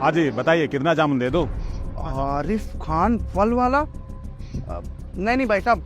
हाँ जी बताइए, कितना जामुन दे दो? आरिफ खान फल वाला? नहीं भाई साहब,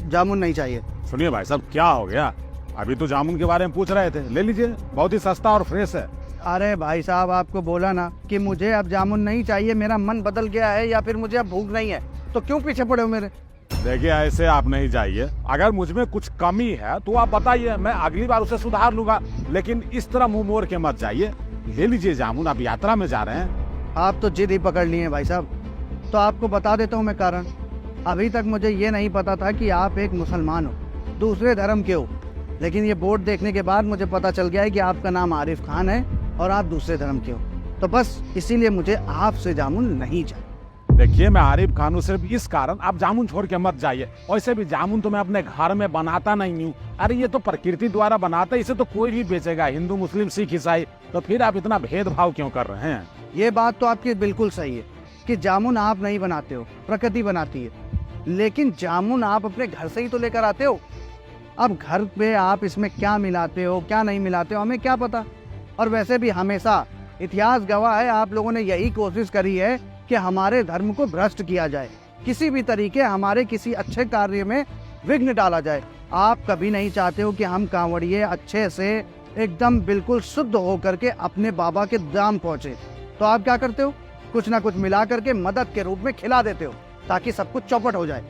जामुन नहीं चाहिए। सुनिए भाई साहब, क्या हो गया? अभी तो जामुन के बारे में पूछ रहे थे, ले लीजिए, बहुत ही सस्ता और फ्रेश है। अरे भाई साहब, आपको बोला ना कि मुझे अब जामुन नहीं चाहिए, मेरा मन बदल गया है या फिर मुझे अब भूख नहीं है, तो क्यों पीछे पड़े हो मेरे? देखिए ऐसे आप नहीं जाइए, अगर मुझ में कुछ कमी है तो आप बताइए, मैं अगली बार उसे सुधार लूंगा, लेकिन इस तरह मुंह मोड़ के मत जाइए। ले लीजिए जामुन, आप यात्रा में जा रहे हैं। आप तो जिद ही पकड़ लिए हैं भाई साहब। तो आपको बता देता हूँ मैं कारण। अभी तक मुझे ये नहीं पता था कि आप एक मुसलमान हो, दूसरे धर्म के हो, लेकिन ये बोर्ड देखने के बाद मुझे पता चल गया है कि आपका नाम आरिफ खान है और आप दूसरे धर्म के हो, तो बस इसीलिए मुझे आपसे जामुन नहीं चाहिए। देखिए मैं आरिफ खान हूँ सिर्फ इस कारण, आप जामुन छोड़ के मत जाइए। वैसे भी जामुन तो मैं अपने घर में बनाता नहीं हूँ, अरे ये तो प्रकृति द्वारा बनाता है, इसे तो कोई भी बेचेगा, हिंदू मुस्लिम सिख ईसाई, तो फिर आप इतना भेदभाव क्यों कर रहे हैं? ये बात तो आपकी बिल्कुल सही है कि जामुन आप नहीं बनाते हो, प्रकृति बनाती है, लेकिन जामुन आप अपने घर से ही तो लेकर आते हो। अब घर पे आप इसमें क्या मिलाते हो क्या नहीं मिलाते हो हमें क्या पता। और वैसे भी हमेशा इतिहास गवाह है, आप लोगों ने यही कोशिश करी है कि हमारे धर्म को भ्रष्ट किया जाए, किसी भी तरीके हमारे किसी अच्छे कार्य में विघ्न डाला जाए। आप कभी नहीं चाहते हो कि हम कांवड़िए अच्छे से एकदम बिल्कुल शुद्ध होकर के अपने बाबा के धाम पहुंचे। तो आप क्या करते हो, कुछ ना कुछ मिला करके मदद के रूप में खिला देते हो ताकि सब कुछ चौपट हो जाए।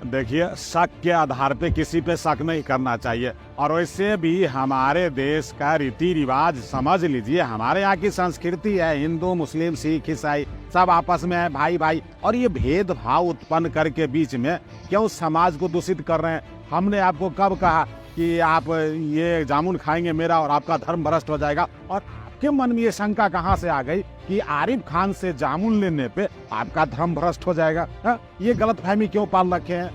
देखिए शक के आधार पे किसी पे शक नहीं करना चाहिए, और वैसे भी हमारे देश का रीति रिवाज समझ लीजिए, हमारे यहाँ की संस्कृति है, हिंदू मुस्लिम सिख ईसाई सब आपस में है भाई भाई, और ये भेदभाव उत्पन्न करके बीच में क्यों समाज को दूषित कर रहे हैं? हमने आपको कब कहा कि आप ये जामुन खाएंगे मेरा और आपका धर्म भ्रष्ट हो जाएगा? और आपके मन में ये शंका कहाँ से आ गई कि आरिफ खान से जामुन लेने पे आपका धर्म भ्रष्ट हो जाएगा? ये गलतफहमी क्यों पाल रखे हैं?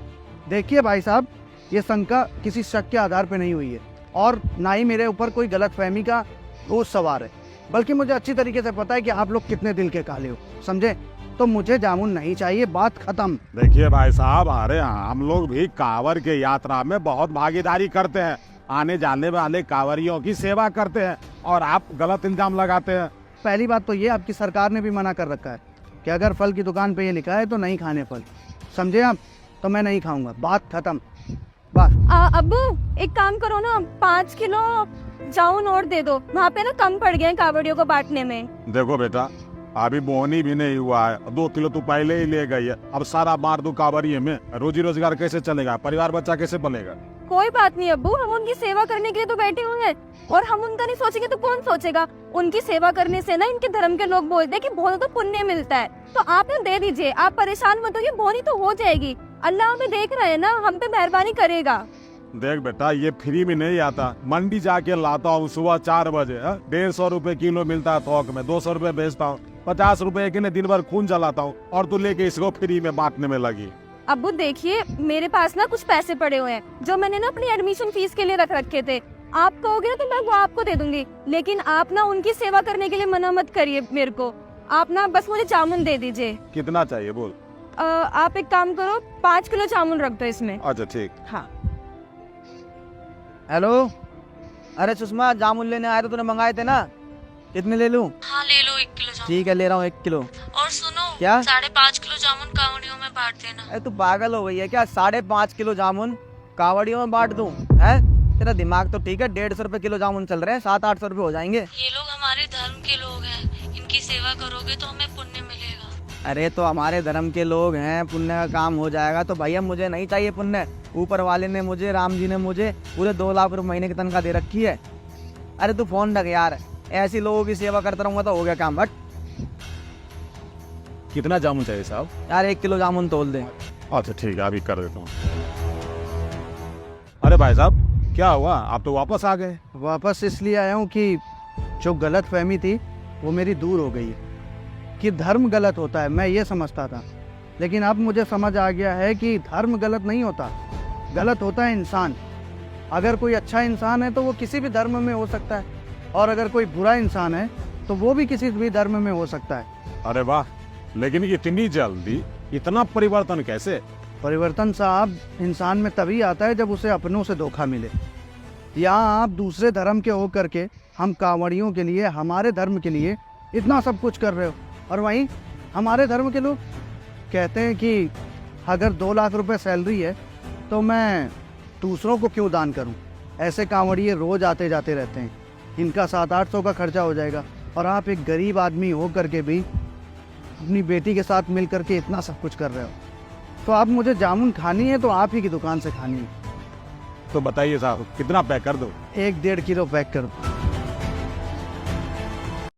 देखिए भाई साहब, ये शंका किसी शक के आधार पे नहीं हुई है और ना ही मेरे ऊपर कोई गलतफहमी का दोष सवार है, बल्कि मुझे अच्छी तरीके से पता है कि आप लोग कितने दिल के काले हो, समझे? तो मुझे जामुन नहीं चाहिए, बात खत्म। देखिए भाई साहब, अरे हम लोग भी कांवर के यात्रा में बहुत भागीदारी करते हैं, आने जाने वाले कांवरियों की सेवा करते हैं, और आप गलत इल्जाम लगाते हैं। पहली बात तो ये, आपकी सरकार ने भी मना कर रखा है कि अगर फल की दुकान पे ये लिखा है तो नहीं खाने फल, समझे आप? तो मैं नहीं खाऊंगा, बात खत्म, बस। अब्बू एक काम करो ना, 5 किलो जामुन और दे दो, वहाँ पे ना कम पड़ गए कावड़ियों को बांटने में। देखो बेटा, अभी बोनी भी नहीं हुआ है, 2 किलो तू पहले ही ले गई है, अब सारा मार दो कांवरिये में, रोजी रोजगार कैसे चलेगा, परिवार बच्चा कैसे पलेगा? कोई बात नहीं अब्बू, हम उनकी सेवा करने के लिए तो बैठे हुए हैं, और हम उनका नहीं सोचेंगे तो कौन सोचेगा? उनकी सेवा करने से ना इनके धर्म के लोग बोलते हैं कि बहुत तो पुण्य मिलता है, तो आप ना दे दीजिए, आप परेशान मत होइए, बोनी तो हो जाएगी, अल्लाह हमें देख रहे हैं ना, हम पे मेहरबानी करेगा। देख बेटा, ये फ्री में नहीं आता, मंडी जाके लाता हूँ सुबह 4 बजे, 150 रुपए किलो मिलता है थोक में, 200 रुपए बेचता हूँ, 50 रुपए के दिन भर खून जलाता हूँ, और तू लेके इसको फ्री में बांटने में लगी। अब्बू देखिए, मेरे पास ना कुछ पैसे पड़े हुए हैं जो मैंने ना अपनी एडमिशन फीस के लिए रख रखे थे, आप कहोगे ना तो मैं वो आपको दे दूंगी, लेकिन आप ना उनकी सेवा करने के लिए मना मत करिए मेरे को, आप ना बस मुझे जामुन दे दीजिए। कितना चाहिए बोल? आप एक काम करो, 5 किलो जामुन रख दो इसमें। अच्छा ठीक। हाँ। हेलो, अरे सुषमा, जामुन लेने आए तो तूने मंगाए थे ना, कितने ले लूं? हाँ ले लो 1 किलो जामुन। ठीक है, ले रहा हूँ 1 किलो। और सुनो, क्या? 5.5 किलो जामुन कावड़ियों में बांट देना। अरे तू पागल हो गई है क्या? 5.5 किलो जामुन कावड़ियों में बांट दूं? है तेरा दिमाग तो ठीक है, 150 रुपए किलो जामुन चल रहे हैं, 700-800 रुपए हो जाएंगे। ये लोग हमारे धर्म के लोग हैं, इनकी सेवा करोगे तो हमें पुण्य मिलेगा। अरे तो हमारे धर्म के लोग हैं, पुण्य का काम हो जाएगा, तो भैया मुझे नहीं चाहिए पुण्य, ऊपर वाले ने मुझे, राम जी ने मुझे पूरे 2 लाख रुपए महीने की तनख्वाह दे रखी है। अरे तू फोन रख यार, ऐसी लोगों की सेवा करता रहूंगा तो हो गया काम। बट कितना जामुन चाहिए साहब? यार 1 किलो जामुन तोल दे। अच्छा ठीक है, अभी कर देता हूँ। अरे भाई साहब, क्या हुआ, आप तो वापस आ गए? वापस इसलिए आया हूँ कि जो गलत फहमी थी वो मेरी दूर हो गई है कि धर्म गलत होता है, मैं ये समझता था, लेकिन अब मुझे समझ आ गया है कि धर्म गलत नहीं होता, गलत होता है इंसान। अगर कोई अच्छा इंसान है तो वो किसी भी धर्म में हो सकता है, और अगर कोई बुरा इंसान है तो वो भी किसी भी धर्म में हो सकता है। अरे वाह, लेकिन इतनी जल्दी इतना परिवर्तन कैसे? परिवर्तन साहब इंसान में तभी आता है जब उसे अपनों से धोखा मिले। यहाँ आप दूसरे धर्म के होकर के हम कांवड़ियों के लिए, हमारे धर्म के लिए इतना सब कुछ कर रहे हो। और वहीं हमारे धर्म के लोग कहते हैं कि अगर 2 लाख रुपए सैलरी है तो मैं दूसरों को क्यों दान करूं। ऐसे कांवड़िए रोज आते जाते रहते हैं, इनका 700-800 का खर्चा हो जाएगा। और आप एक गरीब आदमी हो करके भी अपनी बेटी के साथ मिल करके इतना सब कुछ कर रहे हो। तो आप मुझे जामुन खानी है तो आप ही की दुकान से खानी है। तो बताइए साहब, कितना पैक कर दो? 1-1.5 किलो पैक कर दो।